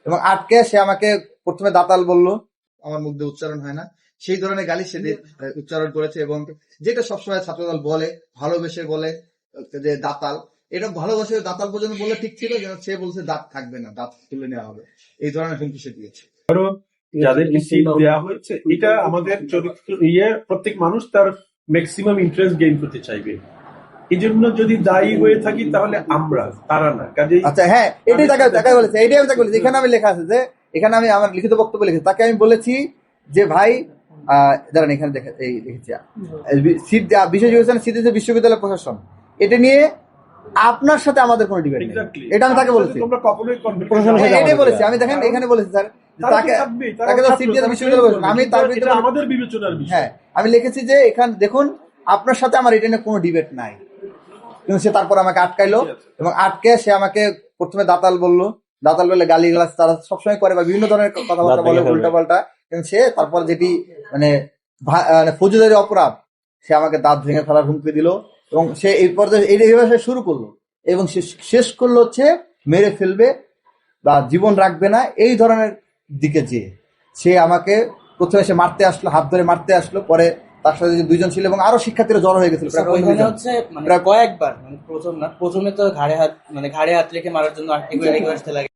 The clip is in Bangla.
এবং আটকে সে আমাকে প্রথমে দাতাল বললো, আমার মুখ দিয়ে উচ্চারণ হয় না, সেই ধরনের গালি সে উচ্চারণ করেছে। এবং যেটা সবসময় ছাত্রদল বলে, ভালোবেসে বলে যে দাতাল, এটা ভালোবাসে দাতাল পর্যন্ত বলে ঠিক ছিল, যেন সে বলছে দাঁত থাকবে না, দাঁত তুলে নেওয়া হবে, এই ধরনের হুমকি সে দিয়েছে। যাদেরকে সিট দেওয়া হয়েছে, এটা আমাদের চরিত্র প্রত্যেক মানুষ তার ম্যাক্সিমাম ইন্টারেস্ট গেইন করতে চাইবে। এই জন্য যদি দায়ী হয়ে থাকি তাহলে আমরা, তারা না। কাজেই আচ্ছা, হ্যাঁ, এটাই তাকে বলেছে, এইটাই আমি তাকে বলেছি। এখানে আমি লেখা আছে যে, এখানে আমি আমার লিখিত বক্তব্য লিখেছি, তাকে আমি বলেছি যে ভাই দাঁড়ান, এখানে লিখেছি সিট বিশেষ বিবেচনা সিট দিয়েছে বিশ্ববিদ্যালয় প্রশাসন, এটা নিয়ে আপনার সাথে আমাদের কোনো ডিবেট নেই, এটা আমি তাকে বলেছি। এটাই বলেছি আমি, দেখেন এখানে বলেছি স্যার, তাকে তো সিট দিয়েছে বিশ্ববিদ্যালয় প্রশাসন, আমি তার ভিতরে আমাদের বিবেচনার বিষয়। হ্যাঁ, আমি লিখেছি যে এখানে দেখুন আপনার সাথে আমার এটা নিয়ে কোনো ডিবেট নাই। কিন্তু সে তারপর আমাকে আটকাইলো, এবং আটকে সে আমাকে প্রথমে দাতাল বললো, দাতাল বললে গালি গালাজ তারা সবসময় করে বা বিভিন্ন ধরনের কথাবার্তা বলে উল্টা পাল্টা। কিন্তু সে তারপর যেটি মানে ফৌজদারি অপরাধ, সে আমাকে দাঁত ভেঙে ফেলার হুমকি দিল, এবং সে এই পর্যায়ে এইভাবে শুরু করলো, এবং সে শেষ করলো হচ্ছে মেরে ফেলবে বা জীবন রাখবে না, এই ধরনের দিকে যে সে আমাকে প্রথমে সে মারতে আসলো, হাত ধরে মারতে আসলো, পরে তার সাথে যে দুইজন ছিল এবং আরো শিক্ষার্থীরা জড়ো হয়ে গেছিল কয়েকবার, প্রথমে তো ঘাড়ে হাত রেখে মারার জন্য লাগে।